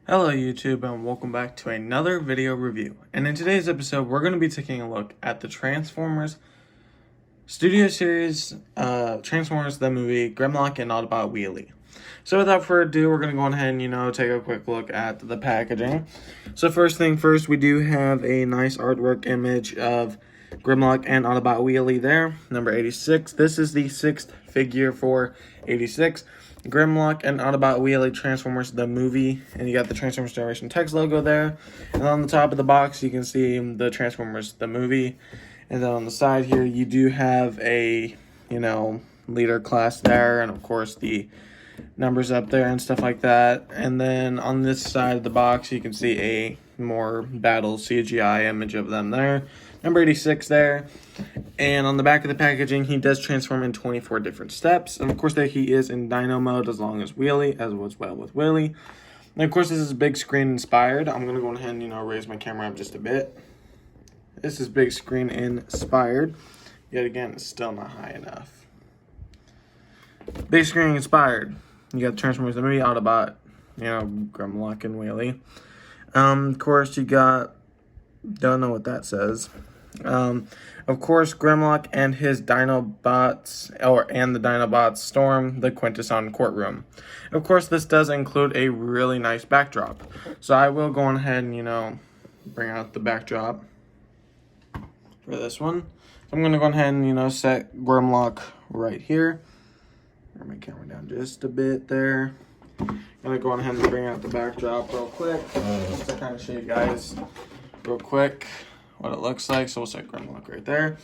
Hello YouTube and welcome back to another video review. And in today's episode we're going to be taking a look at the Transformers Studio Series, Transformers the movie, Grimlock and Autobot Wheelie. So without further ado, we're going to go ahead and take a quick look at the packaging. So first thing first, we do have a nice artwork image of Grimlock and Autobot Wheelie there, number 86. This is the 6th figure for 86. Grimlock and Autobot Wheelie Transformers the movie, and you got the Transformers Generation text logo there. And on the top of the box you can see the Transformers the movie, and then on the side here you do have a leader class there, and of course the numbers up there and stuff like that. And then on this side of the box you can see a more battle CGI image of them there, number 86 there. And on the back of the packaging, he does transform in 24 different steps. And of course, there he is in Dino mode as long as Wheelie, as well with Wheelie. And of course, this is big screen inspired. I'm going to go ahead and, raise my camera up just a bit. This is big screen inspired. Yet again, it's still not high enough. Big screen inspired. You got Transformers the movie, Autobot, Grimlock and Wheelie. Of course, you got, don't know what that says. Of course, Grimlock and his Dinobots, and the Dinobots storm the Quintesson courtroom. Of course, this does include a really nice backdrop. So I will go on ahead and, bring out the backdrop for this one. So I'm going to go ahead and, set Grimlock right here. Bring my camera down just a bit there. I'm going to go on ahead and bring out the backdrop real quick, just to kind of show you guys real quick what it looks like. So we'll set Grimlock right there.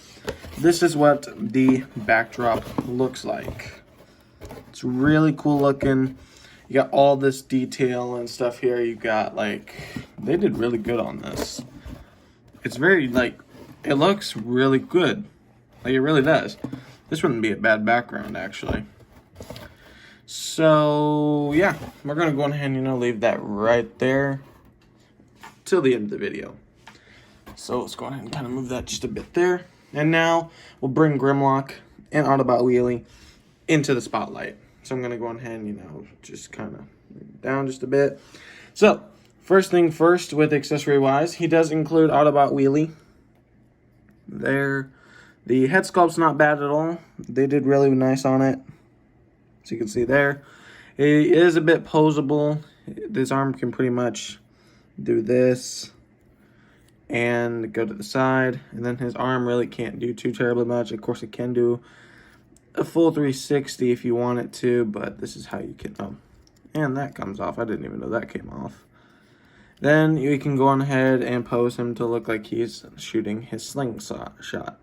This is what the backdrop looks like. It's really cool looking. You got all this detail and stuff here. You got they did really good on this. It's very it looks really good. It really does. This wouldn't be a bad background actually. So yeah, we're gonna go ahead and leave that right there till the end of the video. So let's go ahead and kind of move that just a bit there. And now we'll bring Grimlock and Autobot Wheelie into the spotlight. So I'm going to go ahead and, just kind of move it down just a bit. So first thing first with accessory wise, he does include Autobot Wheelie. There. The head sculpt's not bad at all. They did really nice on it. So you can see there. He is a bit posable. This arm can pretty much do this and go to the side, and then his arm really can't do too terribly much. Of course, it can do a full 360 if you want it to, but this is how you can, and that comes off. I didn't even know that came off. Then you can go on ahead and pose him to look like he's shooting his slingshot shot.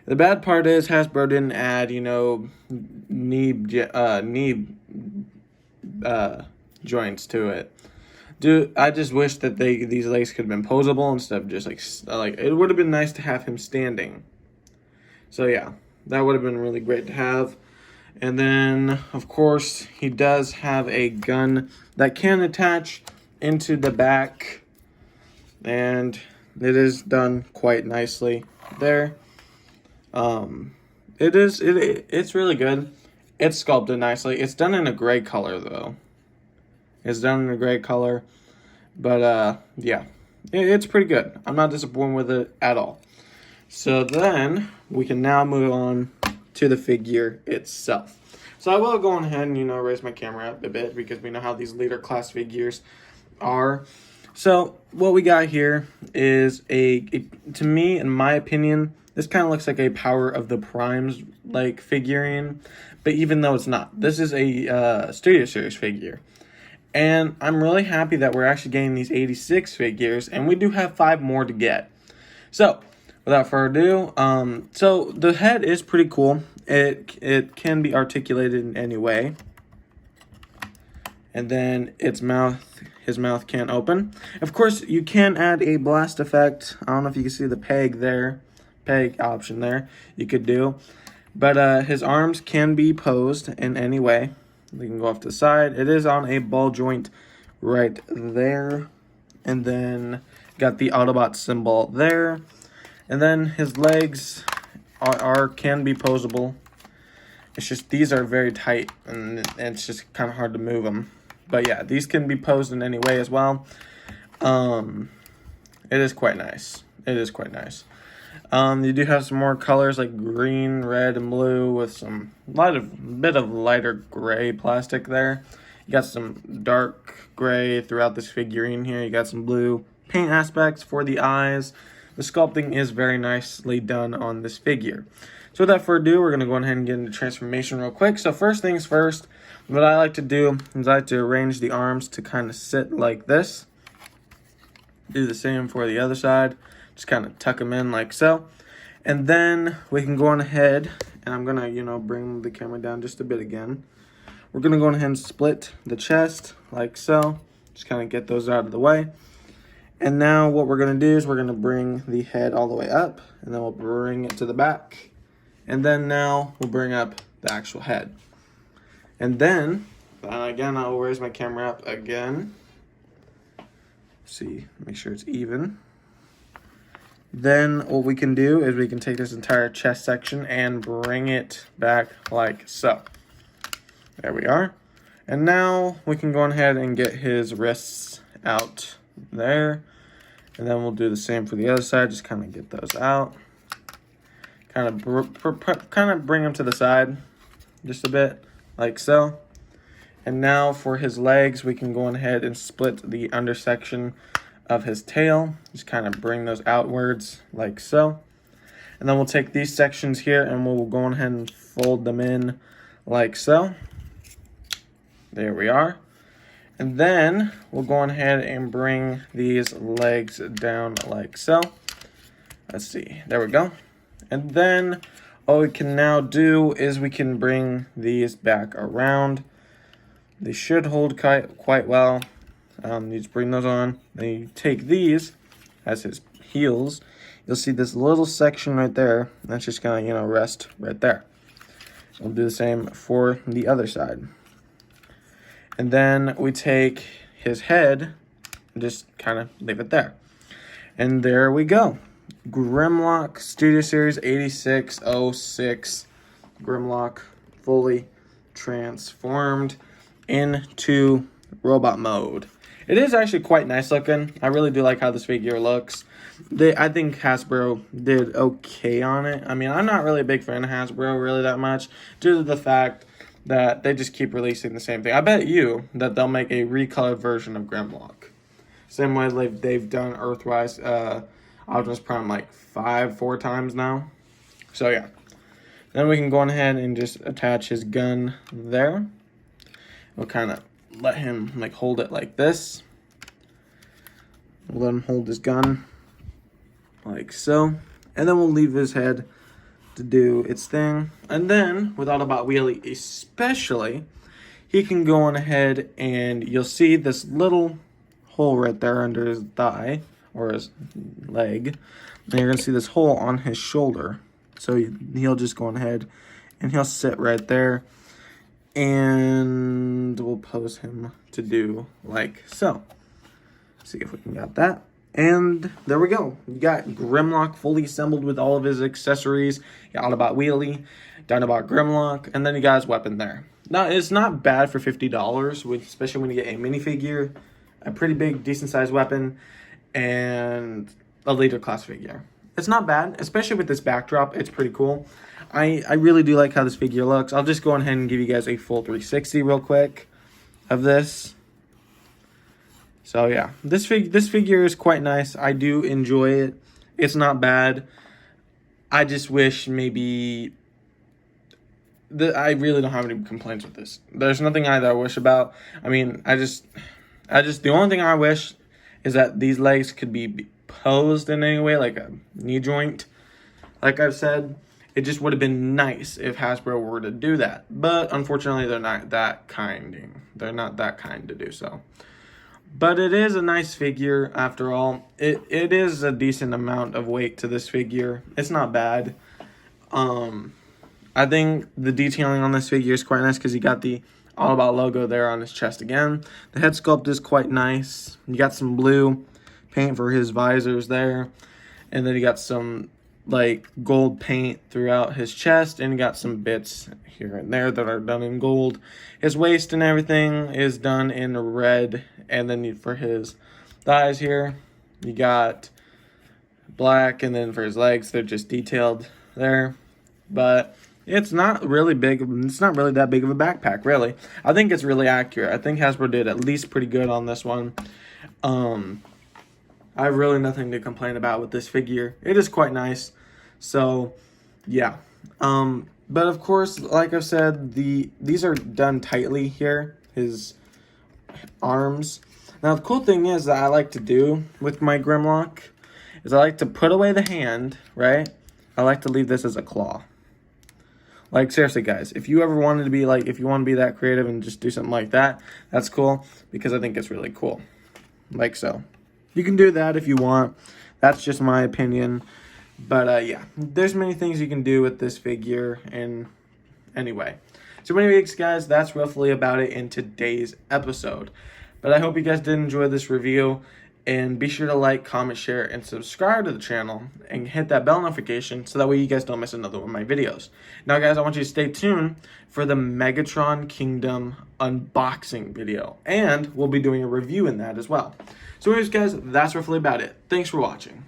The bad part is Hasbro didn't add, knee joints to it. Dude, I just wish that these legs could have been posable instead of just it would have been nice to have him standing. So yeah, that would have been really great to have. And then of course he does have a gun that can attach into the back, and it is done quite nicely there. It's really good. It's sculpted nicely. It's done in a gray color though. It's done in a gray color, but yeah, it's pretty good. I'm not disappointed with it at all. So then we can now move on to the figure itself. So I will go on ahead and raise my camera up a bit because we know how these leader class figures are. So what we got here is to me, in my opinion, this kind of looks like a Power of the Primes figurine, but even though it's not, this is a Studio Series figure. And I'm really happy that we're actually getting these 86 figures, and we do have 5 more to get. So, without further ado, so the head is pretty cool. It can be articulated in any way. And then his mouth can open. Of course, you can add a blast effect. I don't know if you can see the peg option there. You could do. But his arms can be posed in any way. They can go off to the side. It is on a ball joint right there. And then got the Autobot symbol there. And then his legs can be posable. It's just these are very tight, and it's just kind of hard to move them. But yeah, these can be posed in any way as well. It is quite nice. It is quite nice. You do have some more colors like green, red, and blue with some bit of lighter gray plastic there. You got some dark gray throughout this figurine here. You got some blue paint aspects for the eyes. The sculpting is very nicely done on this figure. So without further ado, we're going to go ahead and get into transformation real quick. So first things first, what I like to do is I like to arrange the arms to kind of sit like this. Do the same for the other side. Just kind of tuck them in like so. And then we can go on ahead, and I'm going to, bring the camera down just a bit again. We're going to go ahead and split the chest like so. Just kind of get those out of the way. And now what we're going to do is we're going to bring the head all the way up, and then we'll bring it to the back. And then now we'll bring up the actual head. And then, again, I'll raise my camera up again. See, make sure it's even. Then what we can do is we can take this entire chest section and bring it back like so. There we are. And now we can go ahead and get his wrists out there. And then we'll do the same for the other side. Just kind of get those out. Kind of bring them to the side just a bit like so. And now for his legs, we can go ahead and split the undersection of his tail. Just kind of bring those outwards like so. And then we'll take these sections here and we'll go ahead and fold them in like so. There we are. And then we'll go ahead and bring these legs down like so. Let's see, there we go. And then all we can now do is we can bring these back around. They should hold quite well. You just bring those on. Then you take these as his heels. You'll see this little section right there. That's just gonna, rest right there. We'll do the same for the other side. And then we take his head and just kind of leave it there. And there we go. Grimlock Studio Series 8606 Grimlock fully transformed into robot mode. It is actually quite nice looking. I really do like how this figure looks. I think Hasbro did okay on it. I mean, I'm not really a big fan of Hasbro really that much due to the fact that they just keep releasing the same thing. I bet you that they'll make a recolored version of Grimlock. Same way they've done Earthrise, Optimus Prime like 4 times now. So yeah. Then we can go ahead and just attach his gun there. We'll kind of let him hold it like this. We'll let him hold his gun like so. And then we'll leave his head to do its thing. And then with Autobot Wheelie especially, he can go on ahead and you'll see this little hole right there under his thigh or his leg. And you're going to see this hole on his shoulder. So he'll just go on ahead and he'll sit right there. And we'll pose him to do like so. See if we can get that. And there we go. You got Grimlock fully assembled with all of his accessories. You got Autobot Wheelie, Dinobot Grimlock, and then you got his weapon there. Now, it's not bad for $50, especially when you get a minifigure, a pretty big, decent-sized weapon, and a Leader Class figure. It's not bad, especially with this backdrop. It's pretty cool. I really do like how this figure looks. I'll just go ahead and give you guys a full 360 real quick of this. So yeah, this figure is quite nice. I do enjoy it. It's not bad. I just wish maybe I really don't have any complaints with this. There's nothing I wish about. I mean, I just the only thing I wish is that these legs could be posed in any way, like a knee joint. Like I've said, it just would have been nice if Hasbro were to do that. But unfortunately, they're not that kind. They're not that kind to do so. But it is a nice figure after all. It is a decent amount of weight to this figure. It's not bad. I think the detailing on this figure is quite nice because you got the Autobot logo there on his chest again. The head sculpt is quite nice. You got some blue paint for his visors there. And then you got some like gold paint throughout his chest, and got some bits here and there that are done in gold. His waist and everything is done in red, and then for his thighs here, you got black, and then for his legs, they're just detailed there. But it's not really big. It's not really that big of a backpack, really. I think it's really accurate. I think Hasbro did at least pretty good on this one. I have really nothing to complain about with this figure. It is quite nice. So, yeah. But of course, like I've said, these are done tightly here. His arms. Now, the cool thing is that I like to do with my Grimlock is I like to put away the hand, right? I like to leave this as a claw. Like, seriously, guys, if you ever wanted to be like, if you want to be that creative and just do something like that, that's cool, because I think it's really cool. Like so. You can do that if you want. That's just my opinion. But, yeah, there's many things you can do with this figure. And anyway. So, anyways, guys, that's roughly about it in today's episode. But I hope you guys did enjoy this review. And be sure to like, comment, share, and subscribe to the channel. And hit that bell notification so that way you guys don't miss another one of my videos. Now, guys, I want you to stay tuned for the Megatron Kingdom unboxing video. And we'll be doing a review in that as well. So anyways, guys, that's roughly about it. Thanks for watching.